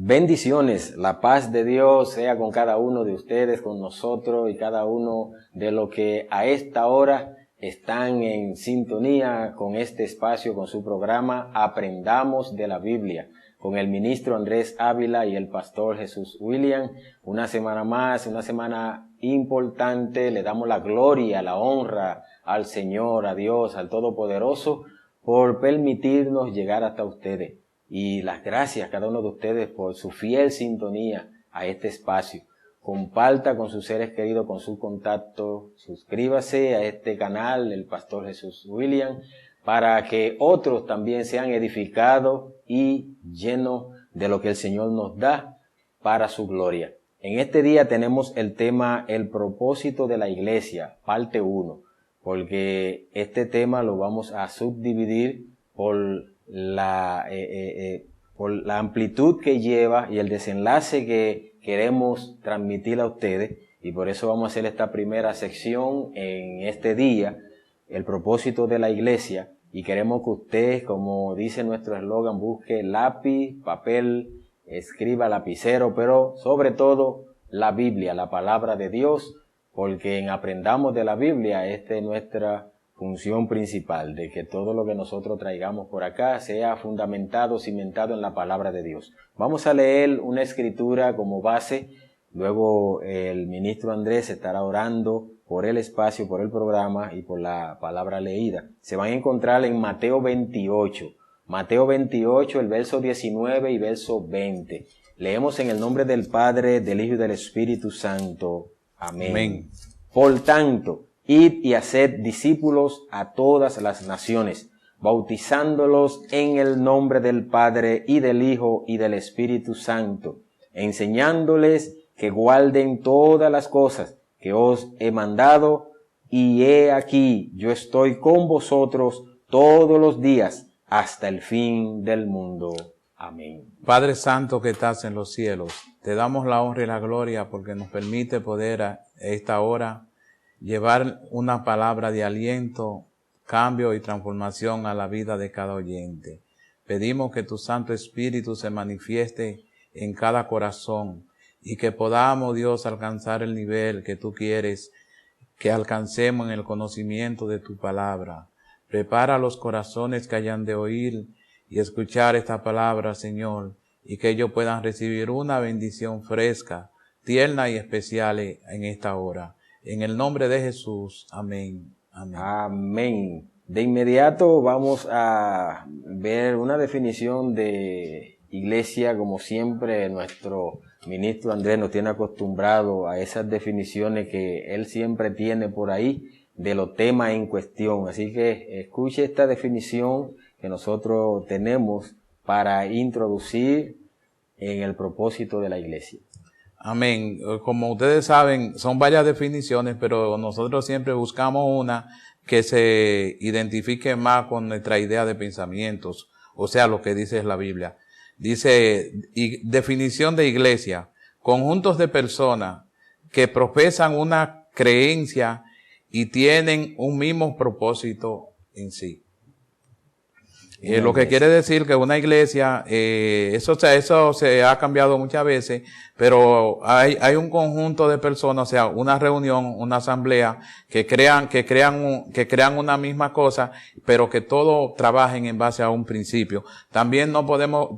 Bendiciones, la paz de Dios sea con cada uno de ustedes, con nosotros y cada uno de los que a esta hora están en sintonía con este espacio, con su programa Aprendamos de la Biblia, con el ministro Andrés Ávila y el pastor Jesús William. Una semana más, una semana importante. Le damos la gloria, la honra al Señor, a Dios, al Todopoderoso, por permitirnos llegar hasta ustedes. Y las gracias a cada uno de ustedes por su fiel sintonía a este espacio. Comparta con sus seres queridos, con su contacto, suscríbase a este canal del pastor Jesús William para que otros también sean edificados y llenos de lo que el Señor nos da para su gloria. En este día tenemos el tema El propósito de la iglesia, parte 1, porque este tema lo vamos a subdividir por la amplitud que lleva y el desenlace que queremos transmitir a ustedes, y por eso vamos a hacer esta primera sección en este día, el propósito de la iglesia, y queremos que usted, como dice nuestro eslogan, busque lápiz, papel, escriba lapicero, pero sobre todo la Biblia, la palabra de Dios, porque en Aprendamos de la Biblia, esta es nuestra función principal, de que todo lo que nosotros traigamos por acá sea fundamentado, cimentado en la palabra de Dios. Vamos a leer una escritura como base, luego el ministro Andrés estará orando por el espacio, por el programa y por la palabra leída. Se van a encontrar en Mateo 28, el verso 19 y verso 20. Leemos en el nombre del Padre, del Hijo y del Espíritu Santo. Amén. Amén. Por tanto, id y haced discípulos a todas las naciones, bautizándolos en el nombre del Padre y del Hijo y del Espíritu Santo, enseñándoles que guarden todas las cosas que os he mandado, y he aquí, yo estoy con vosotros todos los días hasta el fin del mundo. Amén. Padre Santo que estás en los cielos, te damos la honra y la gloria porque nos permite poder a esta hora llevar una palabra de aliento, cambio y transformación a la vida de cada oyente. Pedimos que tu Santo Espíritu se manifieste en cada corazón y que podamos, Dios, alcanzar el nivel que tú quieres que alcancemos en el conocimiento de tu palabra. Prepara los corazones que hayan de oír y escuchar esta palabra, Señor, y que ellos puedan recibir una bendición fresca, tierna y especial en esta hora. En el nombre de Jesús. Amén. Amén. Amén. De inmediato vamos a ver una definición de iglesia, como siempre nuestro ministro Andrés nos tiene acostumbrado a esas definiciones que él siempre tiene por ahí de los temas en cuestión. Así que escuche esta definición que nosotros tenemos para introducir en el propósito de la iglesia. Amén. Como ustedes saben, son varias definiciones, pero nosotros siempre buscamos una que se identifique más con nuestra idea de pensamientos, o sea, lo que dice la Biblia. Dice, definición de iglesia, conjuntos de personas que profesan una creencia y tienen un mismo propósito en sí. Lo que quiere decir que una iglesia, eso se ha cambiado muchas veces, pero hay un conjunto de personas, o sea, una reunión, una asamblea, que crean una misma cosa, pero que todos trabajen en base a un principio. También no podemos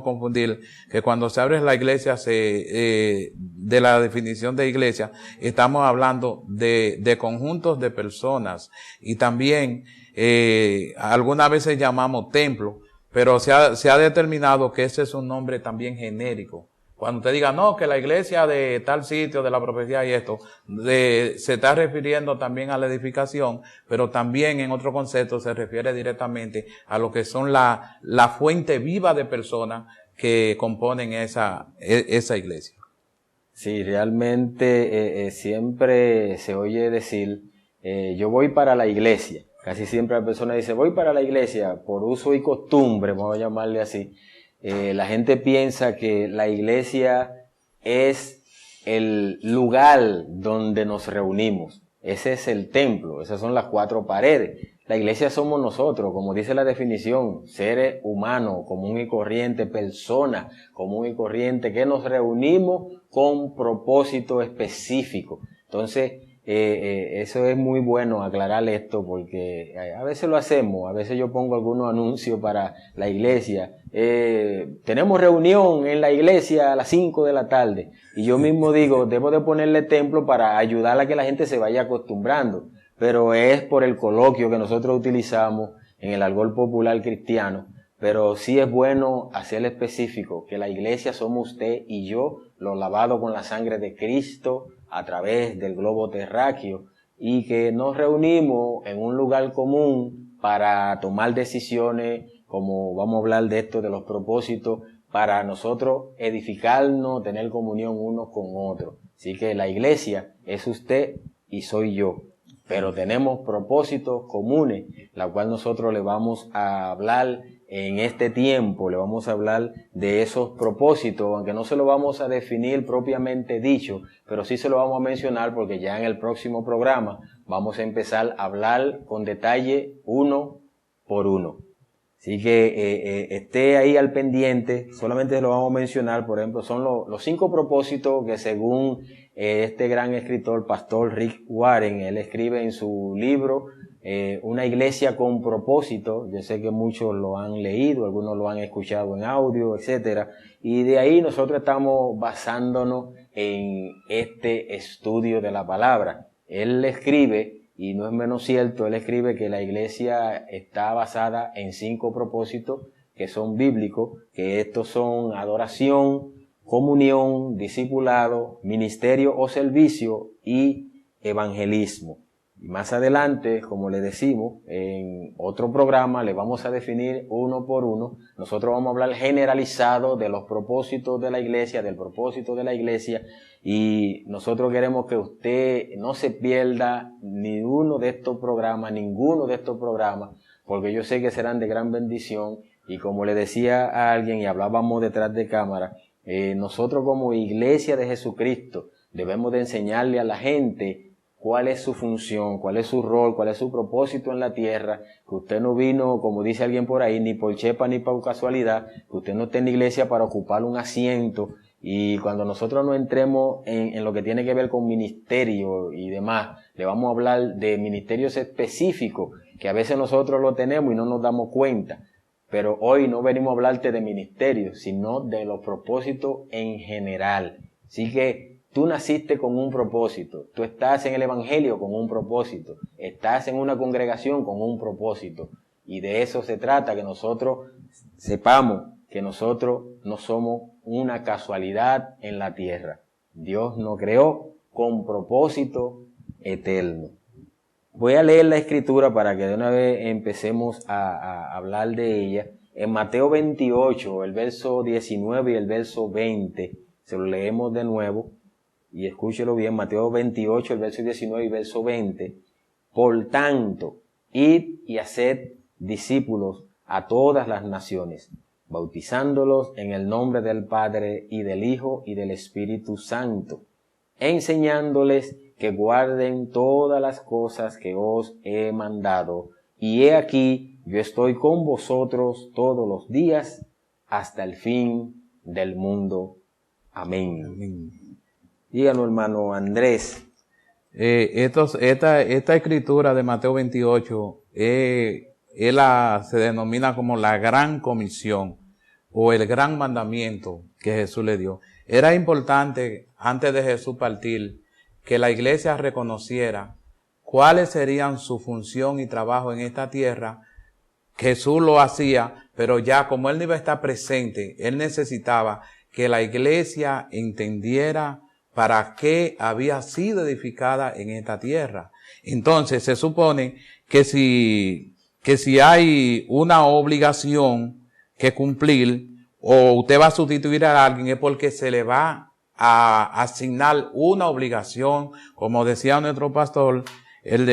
confundir que cuando se abre la iglesia, de la definición de iglesia, estamos hablando de conjuntos de personas, y también, algunas veces llamamos templo, pero se ha determinado que ese es un nombre también genérico. Cuando usted diga, no, que la iglesia de tal sitio, de la profecía y esto, se está refiriendo también a la edificación, pero también en otro concepto se refiere directamente a lo que son la fuente viva de personas que componen esa iglesia. Sí, realmente siempre se oye decir, yo voy para la iglesia. Casi siempre la persona dice, voy para la iglesia, por uso y costumbre, vamos a llamarle así. La gente piensa que la iglesia es el lugar donde nos reunimos. Ese es el templo, esas son las 4 paredes. La iglesia somos nosotros, como dice la definición, seres humanos, común y corriente, personas común y corriente, que nos reunimos con propósito específico. Entonces, eso es muy bueno aclarar esto, porque a veces lo hacemos, a veces yo pongo algunos anuncios para la iglesia. Tenemos reunión en la iglesia a las 5 de la tarde, y yo mismo digo, debo de ponerle templo para ayudar a que la gente se vaya acostumbrando, pero es por el coloquio que nosotros utilizamos en el argot popular cristiano. Pero sí es bueno hacerle específico que la iglesia somos usted y yo, los lavados con la sangre de Cristo a través del globo terráqueo, y que nos reunimos en un lugar común para tomar decisiones, como vamos a hablar de esto, de los propósitos, para nosotros edificarnos, tener comunión unos con otros. Así que la iglesia es usted y soy yo, pero tenemos propósitos comunes, la cual nosotros le vamos a hablar en este tiempo, le vamos a hablar de esos propósitos, aunque no se lo vamos a definir propiamente dicho, pero sí se lo vamos a mencionar, porque ya en el próximo programa vamos a empezar a hablar con detalle uno por uno. Así que esté ahí al pendiente, solamente lo vamos a mencionar. Por ejemplo, son los 5 propósitos que según este gran escritor, Pastor Rick Warren, él escribe en su libro, Una iglesia con propósito. Yo sé que muchos lo han leído, algunos lo han escuchado en audio, etcétera. Y de ahí nosotros estamos basándonos en este estudio de la palabra. Él escribe, y no es menos cierto, él escribe que la iglesia está basada en 5 propósitos que son bíblicos, que estos son adoración, comunión, discipulado, ministerio o servicio y evangelismo. Y más adelante, como le decimos, en otro programa le vamos a definir uno por uno. Nosotros vamos a hablar generalizado de los propósitos de la iglesia, del propósito de la iglesia, y nosotros queremos que usted no se pierda ninguno de estos programas, porque yo sé que serán de gran bendición. Y como le decía a alguien y hablábamos detrás de cámara, nosotros como iglesia de Jesucristo debemos de enseñarle a la gente cuál es su función, cuál es su rol, cuál es su propósito en la tierra, que usted no vino, como dice alguien por ahí, ni por chepa ni por casualidad, que usted no esté en la iglesia para ocupar un asiento. Y cuando nosotros no entremos en lo que tiene que ver con ministerio y demás, le vamos a hablar de ministerios específicos, que a veces nosotros lo tenemos y no nos damos cuenta. Pero hoy no venimos a hablarte de ministerios, sino de los propósitos en general. Así que tú naciste con un propósito, tú estás en el evangelio con un propósito, estás en una congregación con un propósito. Y de eso se trata, que nosotros sepamos que nosotros no somos una casualidad en la tierra. Dios nos creó con propósito eterno. Voy a leer la escritura para que de una vez empecemos a hablar de ella. En Mateo 28, el verso 19 y el verso 20, se lo leemos de nuevo y escúchelo bien. Mateo 28, el verso 19 y verso 20. Por tanto, id y haced discípulos a todas las naciones, bautizándolos en el nombre del Padre y del Hijo y del Espíritu Santo, enseñándoles que guarden todas las cosas que os he mandado. Y he aquí, yo estoy con vosotros todos los días hasta el fin del mundo. Amén. Amén. Díganos, hermano Andrés. Esta escritura de Mateo 28, se denomina como la gran comisión o el gran mandamiento que Jesús le dio. Era importante, antes de Jesús partir, que la iglesia reconociera cuáles serían su función y trabajo en esta tierra. Jesús lo hacía, pero ya como él no iba a estar presente, él necesitaba que la iglesia entendiera para qué había sido edificada en esta tierra. Entonces se supone que si hay una obligación que cumplir, o usted va a sustituir a alguien, es porque se le va a asignar una obligación. Como decía nuestro pastor, él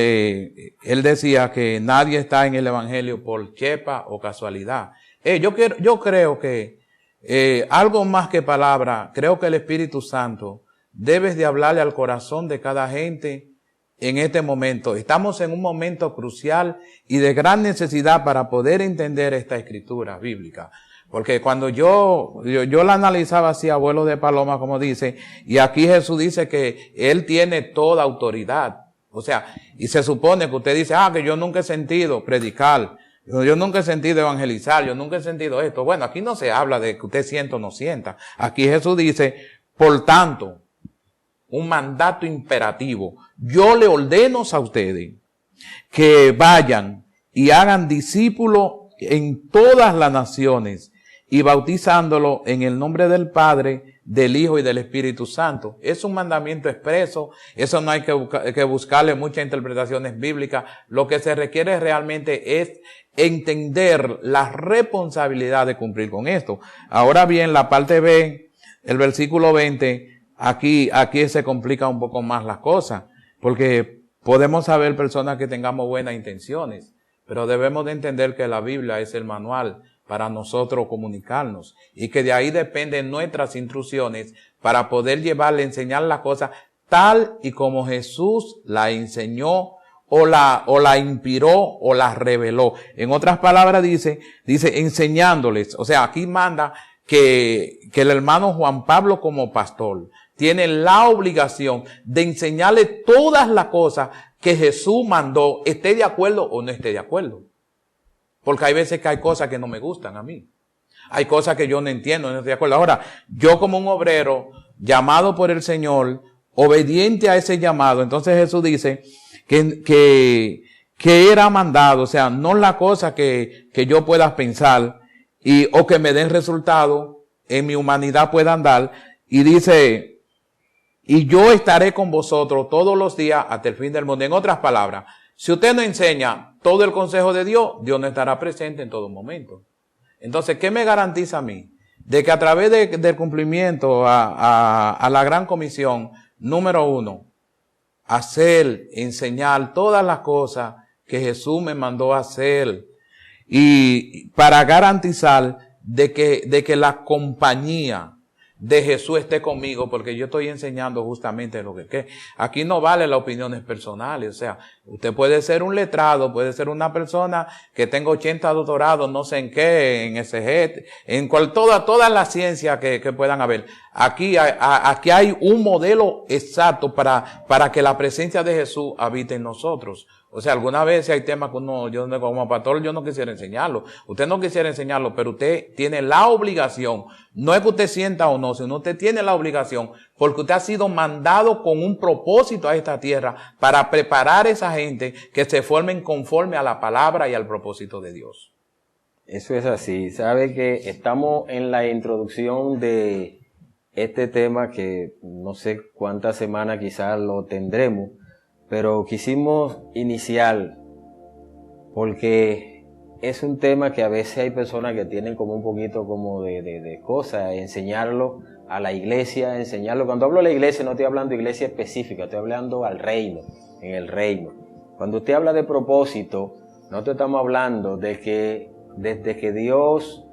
decía que nadie está en el evangelio por chepa o casualidad. Yo creo que algo más que palabra, creo que el Espíritu Santo debes de hablarle al corazón de cada gente en este momento. Estamos en un momento crucial y de gran necesidad para poder entender esta escritura bíblica. Porque cuando yo la analizaba así, abuelo de paloma, como dice, y aquí Jesús dice que Él tiene toda autoridad. O sea, y se supone que usted dice, que yo nunca he sentido predicar, yo nunca he sentido evangelizar, yo nunca he sentido esto. Bueno, aquí no se habla de que usted sienta o no sienta. Aquí Jesús dice, por tanto, un mandato imperativo. Yo le ordeno a ustedes que vayan y hagan discípulos en todas las naciones y bautizándolo en el nombre del Padre, del Hijo y del Espíritu Santo. Es un mandamiento expreso, eso no hay que buscarle muchas interpretaciones bíblicas. Lo que se requiere realmente es entender la responsabilidad de cumplir con esto. Ahora bien, la parte B, el versículo 20, aquí se complica un poco más las cosas, porque podemos saber personas que tengamos buenas intenciones, pero debemos de entender que la Biblia es el manual para nosotros comunicarnos y que de ahí dependen nuestras instrucciones para poder llevarle, enseñar las cosas tal y como Jesús la enseñó o la inspiró o la reveló. En otras palabras dice enseñándoles. O sea, aquí manda que el hermano Juan Pablo como pastor tiene la obligación de enseñarle todas las cosas que Jesús mandó, esté de acuerdo o no esté de acuerdo. Porque hay veces que hay cosas que no me gustan a mí. Hay cosas que yo no entiendo, no estoy de acuerdo. Ahora, yo como un obrero llamado por el Señor, obediente a ese llamado, entonces Jesús dice que era mandado, o sea, no la cosa que yo pueda pensar o que me den resultado en mi humanidad puedan dar. Y dice, y yo estaré con vosotros todos los días hasta el fin del mundo. En otras palabras, si usted no enseña todo el consejo de Dios, Dios no estará presente en todo momento. Entonces, ¿qué me garantiza a mí? De que a través del cumplimiento a la gran comisión, número 1, enseñar todas las cosas que Jesús me mandó a hacer, y para garantizar de que la compañía de Jesús esté conmigo, porque yo estoy enseñando justamente lo que aquí no vale las opiniones personales. O sea, usted puede ser un letrado, puede ser una persona que tenga 80 doctorados, no sé en qué, en SG, en todas las ciencias que puedan haber. Aquí hay un modelo exacto para que la presencia de Jesús habite en nosotros. O sea, algunas veces hay temas que yo como pastor, yo no quisiera enseñarlo. Usted no quisiera enseñarlo, pero usted tiene la obligación. No es que usted sienta o no, sino usted tiene la obligación, porque usted ha sido mandado con un propósito a esta tierra para preparar a esa gente que se formen conforme a la palabra y al propósito de Dios. Eso es así. Sabe que estamos en la introducción de este tema que no sé cuántas semanas quizás lo tendremos, pero quisimos iniciar porque es un tema que a veces hay personas que tienen como un poquito como de cosas, enseñarlo a la iglesia, enseñarlo. Cuando hablo de la iglesia no estoy hablando de iglesia específica, estoy hablando al reino, en el reino. Cuando usted habla de propósito, nosotros estamos hablando de que desde que Dios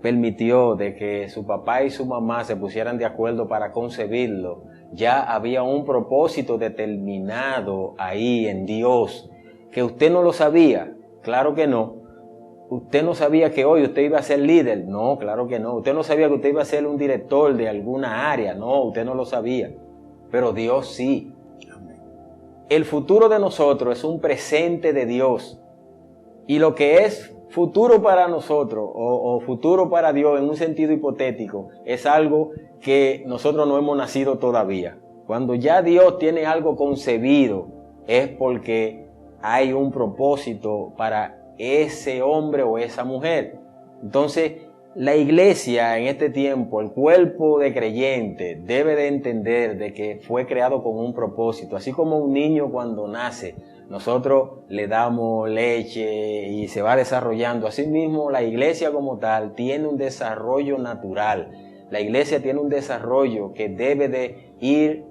permitió de que su papá y su mamá se pusieran de acuerdo para concebirlo, ya había un propósito determinado ahí en Dios, que usted no lo sabía. Claro que no. Usted no sabía que hoy usted iba a ser líder. No, claro que no. Usted no sabía que usted iba a ser un director de alguna área. No, usted no lo sabía. Pero Dios sí. El futuro de nosotros es un presente de Dios. Y lo que es futuro para nosotros o futuro para Dios en un sentido hipotético es algo que nosotros no hemos nacido todavía. Cuando ya Dios tiene algo concebido es porque hay un propósito para ese hombre o esa mujer. Entonces, la iglesia en este tiempo, el cuerpo de creyentes, debe de entender de que fue creado con un propósito. Así como un niño cuando nace, nosotros le damos leche y se va desarrollando. Asimismo, la iglesia como tal tiene un desarrollo natural. La iglesia tiene un desarrollo que debe de ir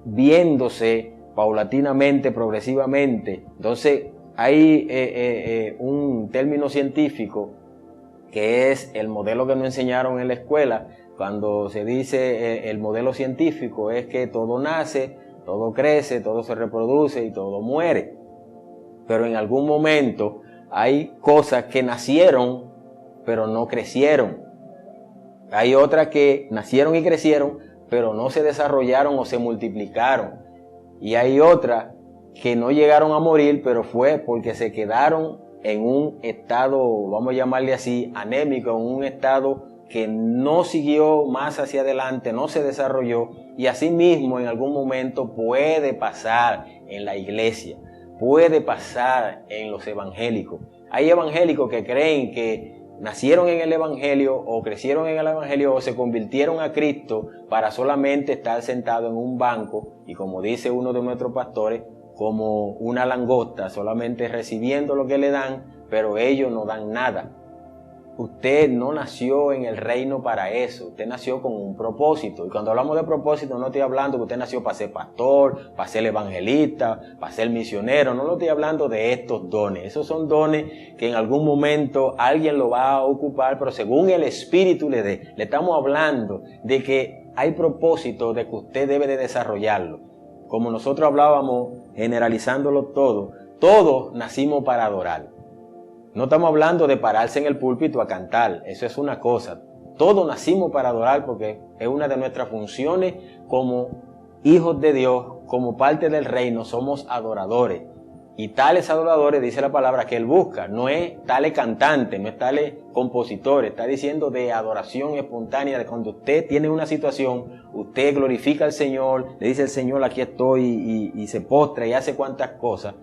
viéndose paulatinamente, progresivamente. Entonces, hay un término científico que es el modelo que nos enseñaron en la escuela. Cuando se dice el modelo científico es que todo nace todo crece, todo se reproduce y todo muere. Pero en algún momento hay cosas que nacieron, pero no crecieron. Hay otras que nacieron y crecieron, pero no se desarrollaron o se multiplicaron. Y hay otras que no llegaron a morir, pero fue porque se quedaron en un estado, vamos a llamarle así, anémico, en un estado que no siguió más hacia adelante, no se desarrolló. Y así mismo en algún momento puede pasar en la iglesia, puede pasar en los evangélicos. Hay evangélicos que creen que nacieron en el evangelio o crecieron en el evangelio o se convirtieron a Cristo para solamente estar sentado en un banco y, como dice uno de nuestros pastores, como una langosta, solamente recibiendo lo que le dan, pero ellos no dan nada. Usted no nació en el reino para eso, usted nació con un propósito. Y cuando hablamos de propósito, no estoy hablando que usted nació para ser pastor, para ser evangelista, para ser misionero. No lo estoy hablando de estos dones. Esos son dones que en algún momento alguien lo va a ocupar, pero según el Espíritu le dé. Le estamos hablando de que hay propósito, de que usted debe de desarrollarlo. Como nosotros hablábamos, generalizándolo todo, todos nacimos para adorar. No estamos hablando de pararse en el púlpito a cantar, eso es una cosa. Todos nacimos para adorar porque es una de nuestras funciones como hijos de Dios, como parte del reino, somos adoradores. Y tales adoradores, dice la palabra, que Él busca. No es tales cantantes, no es tales compositores, está diciendo de adoración espontánea, de cuando usted tiene una situación, usted glorifica al Señor, le dice al Señor, aquí estoy, y se postra y hace cuantas cosas.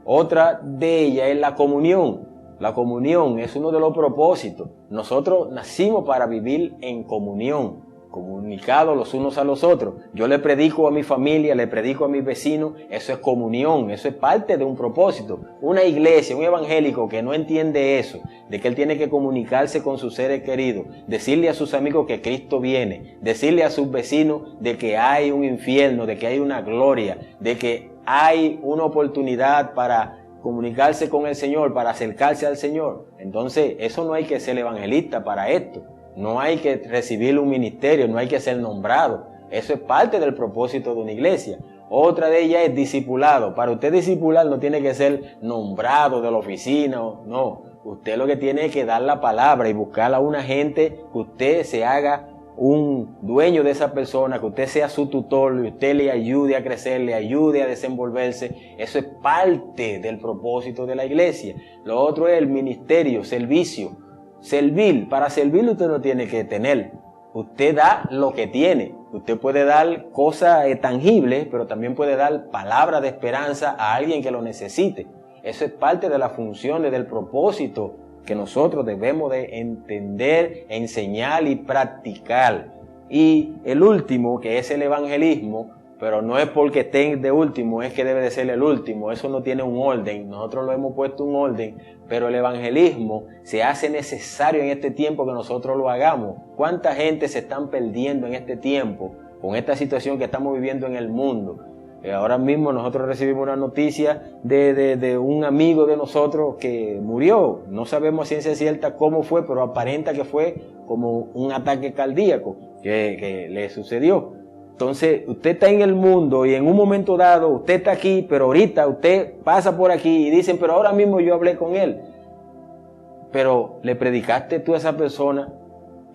Otra de ellas es la comunión. La comunión es uno de los propósitos. Nosotros nacimos para vivir en comunión, comunicados los unos a los otros. Yo le predico a mi familia, le predico a mis vecinos, eso es comunión, eso es parte de un propósito. Una iglesia, un evangélico que no entiende eso, de que él tiene que comunicarse con sus seres queridos, decirle a sus amigos que Cristo viene, decirle a sus vecinos de que hay un infierno, de que hay una gloria, de que hay una oportunidad para comunicarse con el Señor, para acercarse al Señor. Entonces, eso no hay que ser evangelista para esto. No hay que recibir un ministerio, no hay que ser nombrado. Eso es parte del propósito de una iglesia. Otra de ellas es discipulado. Para usted discipular no tiene que ser nombrado de la oficina, no. Usted lo que tiene es que dar la palabra y buscar a una gente que usted se haga un dueño de esa persona, que usted sea su tutor y usted le ayude a crecer, le ayude a desenvolverse. Eso es parte del propósito de la iglesia. Lo otro es el ministerio, servicio. Servir, para servir usted no tiene que tener. Usted da lo que tiene. Usted puede dar cosas tangibles, pero también puede dar palabras de esperanza a alguien que lo necesite. Eso es parte de las funciones, del propósito que nosotros debemos de entender, enseñar y practicar. Y el último, que es el evangelismo, pero no es porque esté de último, es que debe de ser el último. Eso no tiene un orden. Nosotros lo hemos puesto un orden, pero el evangelismo se hace necesario en este tiempo que nosotros lo hagamos. ¿Cuánta gente se están perdiendo en este tiempo con esta situación que estamos viviendo en el mundo? Ahora mismo nosotros recibimos una noticia de un amigo de nosotros que murió. No sabemos a ciencia cierta cómo fue, pero aparenta que fue como un ataque cardíaco que le sucedió. Entonces, usted está en el mundo y en un momento dado usted está aquí, pero ahorita usted pasa por aquí y dicen, pero ahora mismo yo hablé con él. Pero le predicaste tú a esa persona,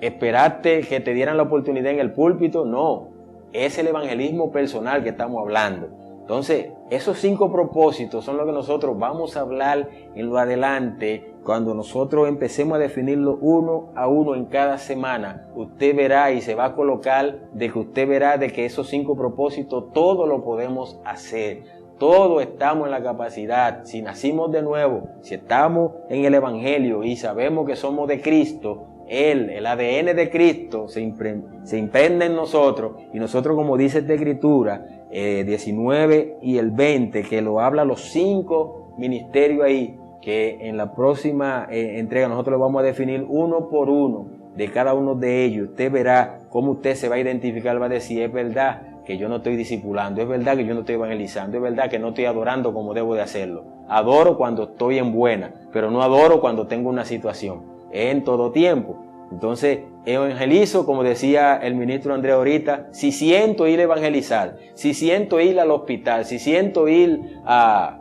esperaste que te dieran la oportunidad en el púlpito. No, es el evangelismo personal que estamos hablando. Entonces, esos 5 propósitos son los que nosotros vamos a hablar en lo adelante. Cuando nosotros empecemos a definirlo uno a uno en cada semana, usted verá y se va a colocar de que usted verá de que esos 5 propósitos todo lo podemos hacer. Todos estamos en la capacidad. Si nacimos de nuevo, si estamos en el evangelio y sabemos que somos de Cristo, el ADN de Cristo se impregna en nosotros, y nosotros, como dice esta escritura, 19 y el 20, que lo habla los 5 ministerios ahí, que en la próxima entrega nosotros lo vamos a definir uno por uno de cada uno de ellos. Usted verá cómo usted se va a identificar, va a decir, es verdad que yo no estoy discipulando, es verdad que yo no estoy evangelizando, es verdad que no estoy adorando como debo de hacerlo. Adoro cuando estoy en buena, pero no adoro cuando tengo una situación. En todo tiempo. Entonces, evangelizo, como decía el ministro Andrés ahorita, si siento ir a evangelizar, si siento ir al hospital, si siento ir a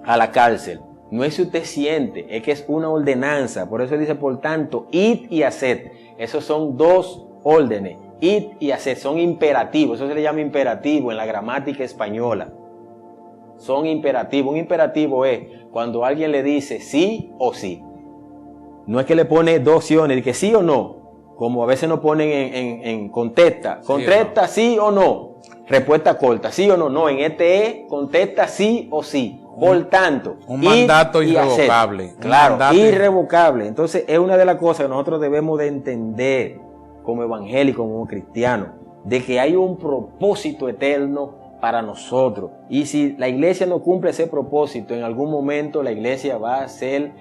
la cárcel, no es si usted siente, es que es una ordenanza. Por eso dice, por tanto, id y haced. Esos son dos órdenes, id y haced, son imperativos. Eso se le llama imperativo en la gramática española. Son imperativos. Un imperativo es cuando alguien le dice sí o sí. No es que le pone dos opciones, de que sí o no, como a veces nos ponen en contesta. Contesta sí o no. Respuesta corta, sí o no. No, en este es contesta sí o sí. Por tanto, un mandato irrevocable. Claro, irrevocable. Entonces es una de las cosas que nosotros debemos de entender como evangélicos, como cristianos, de que hay un propósito eterno para nosotros. Y si la iglesia no cumple ese propósito, en algún momento la iglesia va a ser,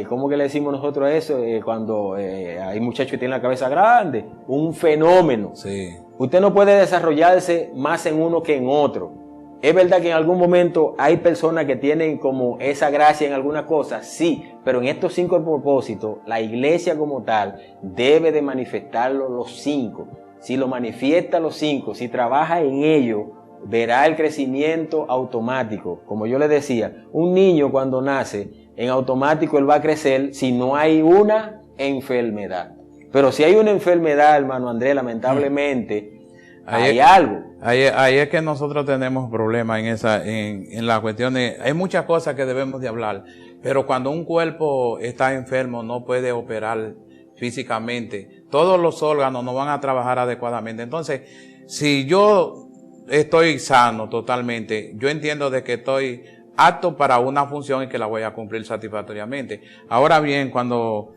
¿cómo que le decimos nosotros a eso? Cuando hay muchachos que tienen la cabeza grande, un fenómeno. Sí. Usted no puede desarrollarse más en uno que en otro. Es verdad que en algún momento hay personas que tienen como esa gracia en algunas cosas, sí, pero en estos 5 propósitos, la iglesia como tal debe de manifestarlo los 5. Si lo manifiesta los 5, si trabaja en ello, verá el crecimiento automático. Como yo le decía, un niño cuando nace, en automático él va a crecer si no hay una enfermedad. Pero si hay una enfermedad, hermano Andrés, lamentablemente, hay algo. Ahí es que nosotros tenemos problemas en la cuestión de, hay muchas cosas que debemos de hablar, pero cuando un cuerpo está enfermo no puede operar físicamente, todos los órganos no van a trabajar adecuadamente. Entonces, si yo estoy sano totalmente, yo entiendo de que estoy apto para una función y que la voy a cumplir satisfactoriamente. Ahora bien, cuando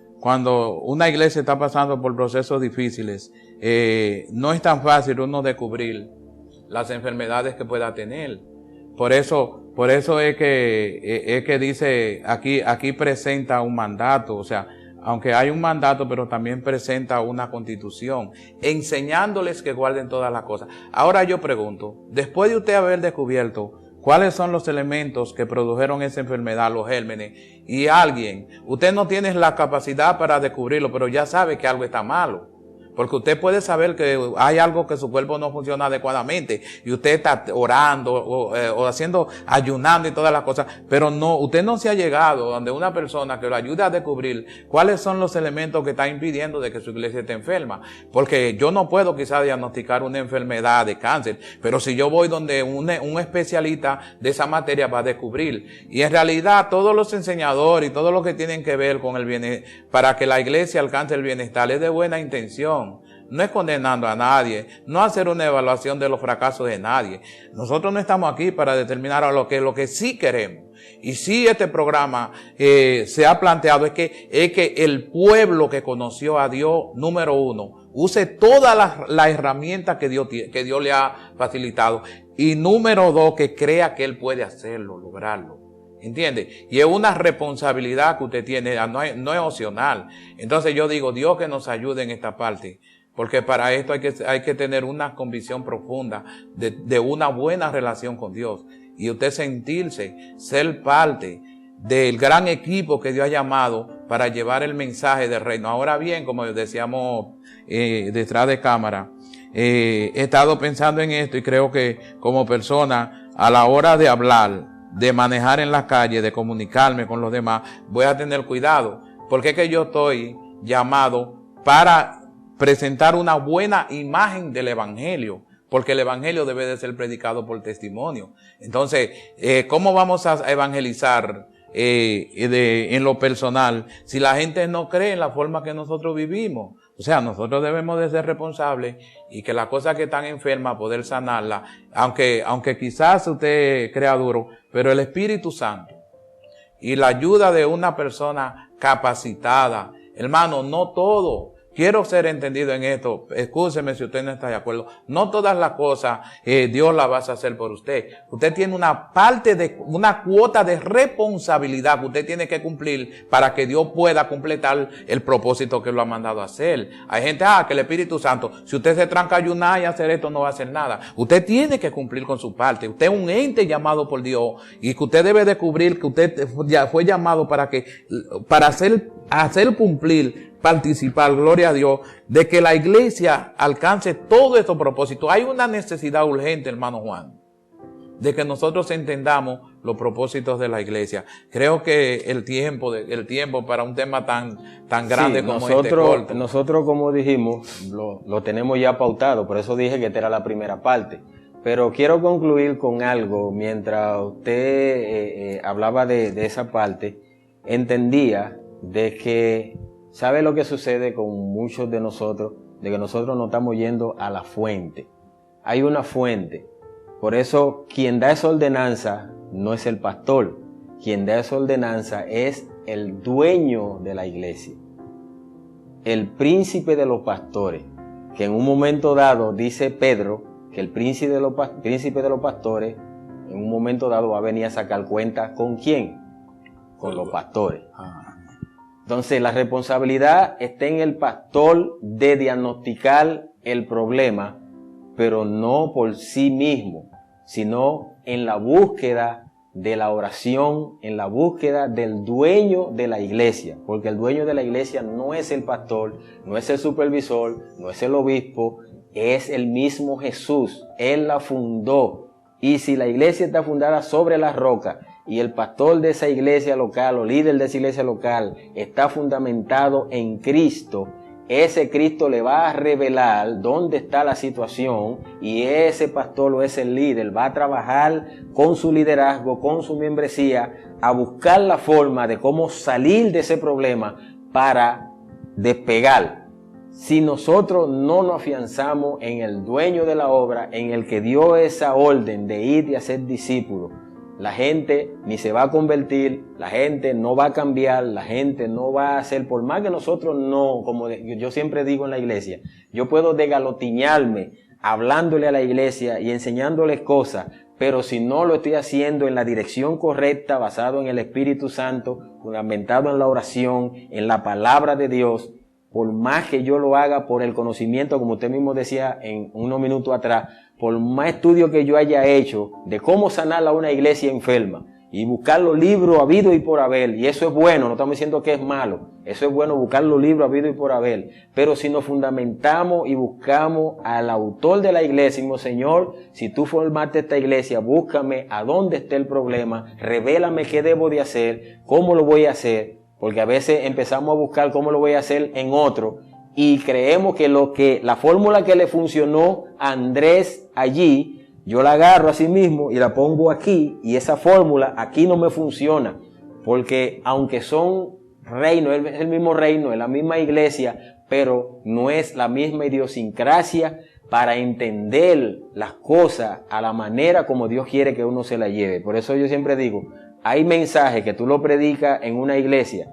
una iglesia está pasando por procesos difíciles, no es tan fácil uno descubrir las enfermedades que pueda tener. Por eso es que dice, aquí presenta un mandato, o sea, aunque hay un mandato, pero también presenta una constitución, enseñándoles que guarden todas las cosas. Ahora yo pregunto, después de usted haber descubierto cuáles son los elementos que produjeron esa enfermedad, los gérmenes, y usted no tiene la capacidad para descubrirlo, pero ya sabe que algo está malo. Porque usted puede saber que hay algo que su cuerpo no funciona adecuadamente y usted está orando o ayunando y todas las cosas, pero usted no se ha llegado donde una persona que lo ayude a descubrir cuáles son los elementos que están impidiendo de que su iglesia esté enferma. Porque yo no puedo quizás diagnosticar una enfermedad de cáncer, pero si yo voy donde un especialista de esa materia va a descubrir. Y en realidad todos los enseñadores y todo lo que tienen que ver con el bienestar, para que la iglesia alcance el bienestar, es de buena intención. No es condenando a nadie, no hacer una evaluación de los fracasos de nadie. Nosotros no estamos aquí para determinar lo que sí queremos. Y sí este programa se ha planteado es que el pueblo que conoció a Dios, número 1, use todas las herramientas que Dios le ha facilitado. Y número 2, que crea que Él puede hacerlo, lograrlo. ¿Entiende? Y es una responsabilidad que usted tiene, no es opcional. Entonces yo digo, Dios que nos ayude en esta parte, porque para esto hay que tener una convicción profunda de una buena relación con Dios. Y usted sentirse, ser parte del gran equipo que Dios ha llamado para llevar el mensaje del reino. Ahora bien, como decíamos detrás de cámara, he estado pensando en esto y creo que como persona, a la hora de hablar, de manejar en la calle, de comunicarme con los demás, voy a tener cuidado, porque es que yo estoy llamado para presentar una buena imagen del evangelio, porque el evangelio debe de ser predicado por testimonio. Entonces, ¿cómo vamos a evangelizar en lo personal si la gente no cree en la forma que nosotros vivimos? O sea, nosotros debemos de ser responsables y que las cosas que están enfermas poder sanarlas, aunque quizás usted crea duro, pero el Espíritu Santo y la ayuda de una persona capacitada, hermano, no todo. Quiero ser entendido en esto. Excúseme si usted no está de acuerdo. No todas las cosas Dios las va a hacer por usted. Usted tiene una cuota de responsabilidad que usted tiene que cumplir para que Dios pueda completar el propósito que lo ha mandado a hacer. Hay gente, que el Espíritu Santo, si usted se tranca a ayunar y hacer esto, no va a hacer nada. Usted tiene que cumplir con su parte. Usted es un ente llamado por Dios y que usted debe descubrir que usted ya fue llamado para hacer cumplir participar, gloria a Dios, de que la iglesia alcance todos estos propósitos. Hay una necesidad urgente, hermano Juan, de que nosotros entendamos los propósitos de la iglesia. Creo que el tiempo para un tema tan grande sí, como nosotros, como dijimos, lo tenemos ya pautado, por eso dije que esta era la primera parte. Pero quiero concluir con algo. Mientras usted hablaba de esa parte, entendía de que, ¿sabe lo que sucede con muchos de nosotros? De que nosotros no estamos yendo a la fuente. Hay una fuente. Por eso, quien da esa ordenanza no es el pastor. Quien da esa ordenanza es el dueño de la iglesia. El príncipe de los pastores. Que en un momento dado, dice Pedro, que el príncipe de los pastores, en un momento dado va a venir a sacar cuenta. ¿Con quién? Con los pastores. Entonces, la responsabilidad está en el pastor de diagnosticar el problema, pero no por sí mismo, sino en la búsqueda de la oración, en la búsqueda del dueño de la iglesia, porque el dueño de la iglesia no es el pastor, no es el supervisor, no es el obispo, es el mismo Jesús. Él la fundó, y si la iglesia está fundada sobre la roca y el pastor de esa iglesia local o líder de esa iglesia local está fundamentado en Cristo, ese Cristo le va a revelar dónde está la situación, y ese pastor o ese líder va a trabajar con su liderazgo, con su membresía, a buscar la forma de cómo salir de ese problema para despegar. Si nosotros no nos afianzamos en el dueño de la obra, en el que dio esa orden de ir y hacer discípulos, la gente ni se va a convertir, la gente no va a cambiar, la gente no va a hacer, por más que nosotros no, como yo siempre digo en la iglesia, yo puedo desgalotiñarme hablándole a la iglesia y enseñándoles cosas, pero si no lo estoy haciendo en la dirección correcta, basado en el Espíritu Santo, fundamentado en la oración, en la palabra de Dios, por más que yo lo haga por el conocimiento, como usted mismo decía en unos minutos atrás, por más estudio que yo haya hecho de cómo sanar a una iglesia enferma y buscar los libros habidos y por haber, y eso es bueno, no estamos diciendo que es malo, eso es bueno, buscar los libros habidos y por haber, pero si nos fundamentamos y buscamos al autor de la iglesia, decimos, Señor, si tú formaste esta iglesia, búscame a dónde está el problema, revélame qué debo de hacer, cómo lo voy a hacer, porque a veces empezamos a buscar cómo lo voy a hacer en otro, y creemos que la fórmula que le funcionó a Andrés allí, yo la agarro a sí mismo y la pongo aquí, y esa fórmula aquí no me funciona, porque aunque son reinos, es el mismo reino, es la misma iglesia, pero no es la misma idiosincrasia para entender las cosas a la manera como Dios quiere que uno se la lleve. Por eso yo siempre digo, hay mensajes que tú lo predicas en una iglesia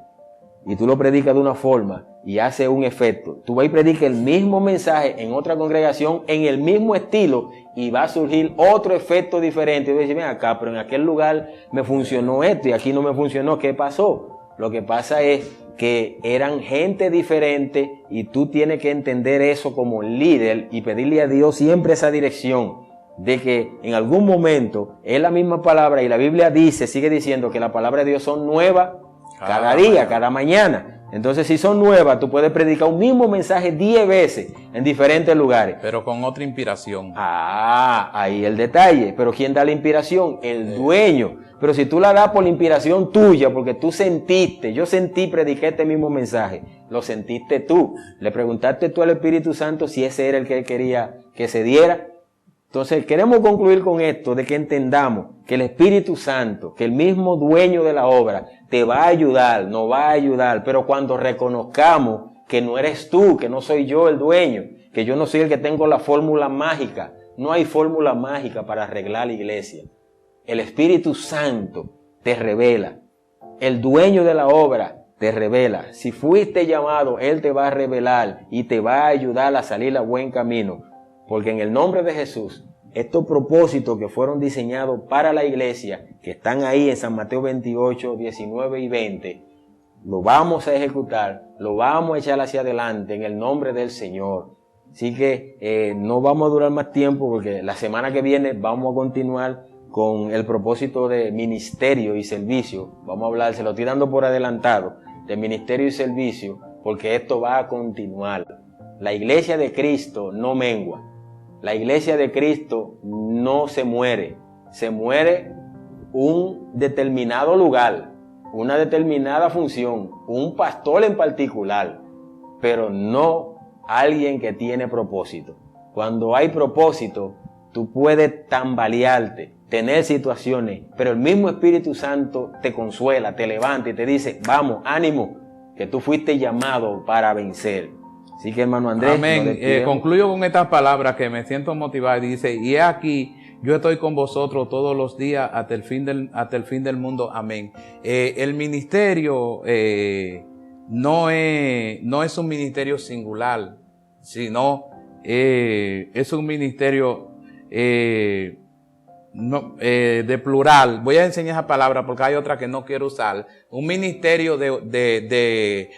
y tú lo predicas de una forma y hace un efecto. Tú vas y predicas el mismo mensaje en otra congregación en el mismo estilo y va a surgir otro efecto diferente. Y tú dices, ven acá, pero en aquel lugar me funcionó esto y aquí no me funcionó. ¿Qué pasó? Lo que pasa es que eran gente diferente y tú tienes que entender eso como líder y pedirle a Dios siempre esa dirección de que en algún momento es la misma palabra, y la Biblia sigue diciendo que la palabra de Dios son nuevas cada día, cada mañana. Entonces, si son nuevas, tú puedes predicar un mismo mensaje 10 veces en diferentes lugares. Pero con otra inspiración. Ahí el detalle. Pero ¿quién da la inspiración? El dueño. Pero si tú la das por la inspiración tuya, porque tú sentiste, yo sentí, prediqué este mismo mensaje, lo sentiste tú. Le preguntaste tú al Espíritu Santo si ese era el que él quería que se diera. Entonces, queremos concluir con esto, de que entendamos que el Espíritu Santo, que el mismo dueño de la obra, te va a ayudar, nos va a ayudar, pero cuando reconozcamos que no eres tú, que no soy yo el dueño, que yo no soy el que tengo la fórmula mágica, no hay fórmula mágica para arreglar la iglesia. El Espíritu Santo te revela, el dueño de la obra te revela. Si fuiste llamado, Él te va a revelar y te va a ayudar a salir a buen camino. Porque en el nombre de Jesús, estos propósitos que fueron diseñados para la iglesia, que están ahí en San Mateo 28, 19 y 20, lo vamos a ejecutar, lo vamos a echar hacia adelante en el nombre del Señor. Así que no vamos a durar más tiempo, porque la semana que viene vamos a continuar con el propósito de ministerio y servicio. Vamos a hablar, se lo estoy dando por adelantado, de ministerio y servicio, porque esto va a continuar. La iglesia de Cristo no mengua. La iglesia de Cristo no se muere. Se muere un determinado lugar, una determinada función, un pastor en particular, pero no alguien que tiene propósito. Cuando hay propósito, tú puedes tambalearte, tener situaciones, pero el mismo Espíritu Santo te consuela, te levanta y te dice, vamos, ánimo, que tú fuiste llamado para vencer. Así que, hermano Andrés, amén. Concluyo con estas palabras que me siento motivado. Dice, y he aquí, yo estoy con vosotros todos los días hasta el fin del mundo. Amén. El ministerio no es un ministerio singular, sino es un ministerio de plural. Voy a enseñar esa palabra porque hay otra que no quiero usar. Un ministerio que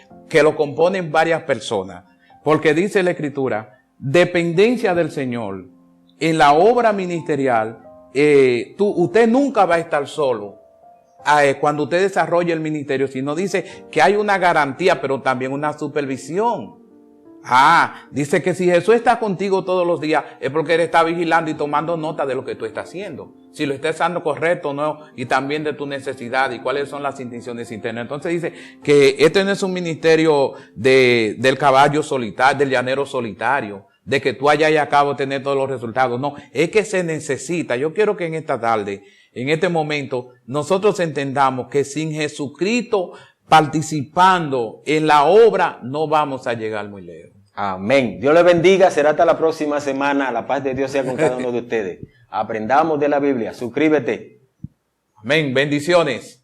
lo componen varias personas. Porque dice la Escritura, dependencia del Señor. En la obra ministerial, usted nunca va a estar solo cuando usted desarrolle el ministerio, sino dice que hay una garantía, pero también una supervisión. Dice que si Jesús está contigo todos los días, es porque Él está vigilando y tomando nota de lo que tú estás haciendo. Si lo estás haciendo correcto o no, y también de tu necesidad y cuáles son las intenciones internas. Entonces dice que este no es un ministerio del caballo solitario, del llanero solitario, de que tú allá y a cabo tener todos los resultados. No, es que se necesita. Yo quiero que en esta tarde, en este momento, nosotros entendamos que sin Jesucristo participando en la obra, no vamos a llegar muy lejos. Amén. Dios les bendiga. Será hasta la próxima semana. La paz de Dios sea con cada uno de ustedes. Aprendamos de la Biblia. Suscríbete. Amén. Bendiciones.